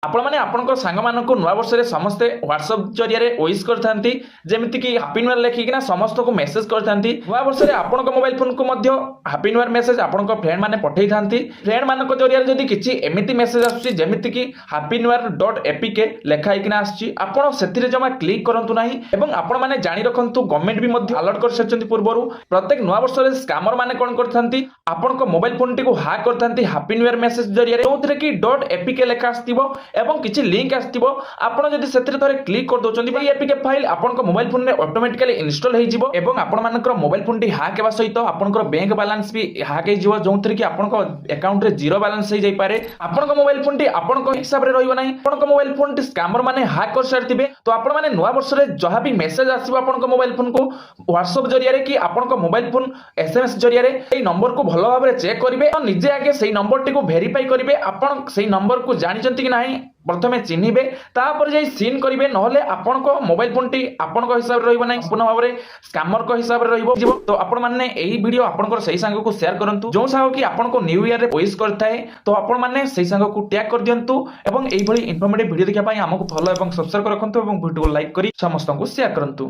ଆପଣମାନେ ଆପଣଙ୍କ ସାଙ୍ଗମାନଙ୍କୁ ନୂଆବର୍ଷରେ ସମସ୍ତେ ହ୍ୱାଟ୍ସଆପ୍ ଜରିଆରେ ୱିଶ୍ କରିଥାନ୍ତି, ଯେମିତିକି ହାପି ନ୍ୟୁ ଇୟର୍ ଲେଖିକିନା ସମସ୍ତଙ୍କୁ ମେସେଜ୍ କରିଥାନ୍ତି। ନୂଆବର୍ଷରେ ଆପଣଙ୍କ ମୋବାଇଲ ଫୋନ୍କୁ ମଧ୍ୟ ହାପି ନ୍ୟୁ ଇୟର୍ ମେସେଜ୍ ଆପଣଙ୍କ ଫ୍ରେଣ୍ଡମାନେ ପଠାଇଥାନ୍ତି। ଫ୍ରେଣ୍ଡମାନଙ୍କ ଜରିଆରେ ଯଦି କିଛି ଏମିତି ମେସେଜ୍ ଆସୁଛି ଯେମିତିକି happy new year dot APK ଲେଖା ହେଇକିନା ଆସୁଛି, ଆପଣ ସେଥିରେ ଜମା କ୍ଲିକ୍ କରନ୍ତୁ ନାହିଁ। ଏବଂ ଆପଣମାନେ ଜାଣି ରଖନ୍ତୁ, ଗଭର୍ଣ୍ଣମେଣ୍ଟ ବି ମଧ୍ୟ ଆଲର୍ଟ କରିସାରିଛନ୍ତି ପୂର୍ବରୁ। ପ୍ରତ୍ୟେକ ନୂଆବର୍ଷରେ ସ୍କାମର ମାନେ କ'ଣ କରିଥାନ୍ତି, ଆପଣଙ୍କ ମୋବାଇଲ ଫୋନ୍ଟିକୁ ହ୍ୟାକ୍ କରିଥାନ୍ତି ହାପି ନ୍ୟୁ ଇୟର୍ ମେସେଜ୍ ଜରିଆରେ, ଯେଉଁଥିରେ କି ଡଟ୍ ଏପିକେ ଲେଖା ଆସିଥିବ এবং কিছু লিঙ্ক আসଥିବ। ଆପଣ ଯଦି ସେଥିରେ ଥରେ କ୍ଲିକ୍ କରିଦେଉଛନ୍ତି, এই ଏପିକେ ଫାଇଲ୍ ଆପଣଙ୍କ ମୋବାଇଲ ଫୋନ୍ରେ ଅଟୋମେଟିକାଲି ଇନଷ୍ଟଲ ହେଇଯିବ ଏବଂ ଆପଣମାନଙ୍କର ମୋବାଇଲ ଫୋନ୍ଟି ହ୍ୟାକ୍ ହେବା ସହିତ ଆପଣଙ୍କର ବ୍ୟାଙ୍କ ବାଲାନ୍ସ ବି ହ୍ୟାକ୍ ହେଇଯିବ, ଯେଉଁଥିରେ କି ଆପଣଙ୍କ ଆକାଉଣ୍ଟରେ ଜିରୋ ବାଲାନ୍ସ ହେଇଯାଇପାରେ। ଆପଣଙ୍କ ମୋବାଇଲ ଫୋନ୍ଟି ଆପଣଙ୍କ ହିସାବରେ ରହିବ ନାହିଁ, ଆପଣଙ୍କ ମୋବାଇଲ ଫୋନ୍ଟି ସ୍କାମର ମାନେ ହ୍ୟାକ୍ କରିସାରିଥିବେ। ତ ଆପଣମାନେ ନୂଆ ବର୍ଷରେ ଯାହା ବି ମେସେଜ ଆସିବ ଆପଣଙ୍କ ମୋବାଇଲ ଫୋନ୍କୁ ହ୍ୱାଟ୍ସଆପ୍ ଜରିଆରେ କି ଆପଣଙ୍କ ମୋବାଇଲ ଫୋନ୍ ଏସଏମଏସ୍ ଜରିଆରେ, এই নম্বরକୁ ଭଲ ଭାବରେ ଚେକ୍ କରିବେ ଆଉ ନିଜେ ଆଗେ সেই নম্বরটিକୁ ভেরিফাই କରିବେ। ଆପଣ সেই নম্বরକୁ ଜାଣିଛନ୍ତି କି ନାହିଁ ପ୍ରଥମେ ଚିହ୍ନିବେ, ତାପରେ ଯାଇ ସିନ୍ କରିବେ, ନହେଲେ ଆପଣଙ୍କ ମୋବାଇଲ ଫୋନ୍ଟି ଆପଣଙ୍କ ହିସାବରେ ରହିବ ନାହିଁ, ସମ୍ପୂର୍ଣ୍ଣ ଭାବରେ ସ୍କାମରଙ୍କ ହିସାବରେ ରହିବ। ତ ଆପଣମାନେ ଏହି ଭିଡ଼ିଓ ଆପଣଙ୍କର ସେହି ସାଙ୍ଗକୁ ସେୟାର କରନ୍ତୁ, ଯେଉଁ ସାଙ୍ଗ କି ଆପଣଙ୍କୁ ନ୍ୟୁ ଇୟରରେ ୱିଶ୍ କରିଥାଏ। ତ ଆପଣମାନେ ସେହି ସାଙ୍ଗକୁ ଟ୍ୟାଗ୍ କରିଦିଅନ୍ତୁ ଏବଂ এইଭଳି ଇନଫର୍ମେଟିଭ୍ ଭିଡ଼ିଓ ଦେଖିବା ପାଇଁ ଆମକୁ ଫଲୋ ଏବଂ ସବସ୍କ୍ରାଇବ୍ ରଖନ୍ତୁ ଏବଂ ଭିଡ଼ିଓକୁ ଲାଇକ୍ କରି ସମସ୍ତଙ୍କୁ ସେୟାର କରନ୍ତୁ।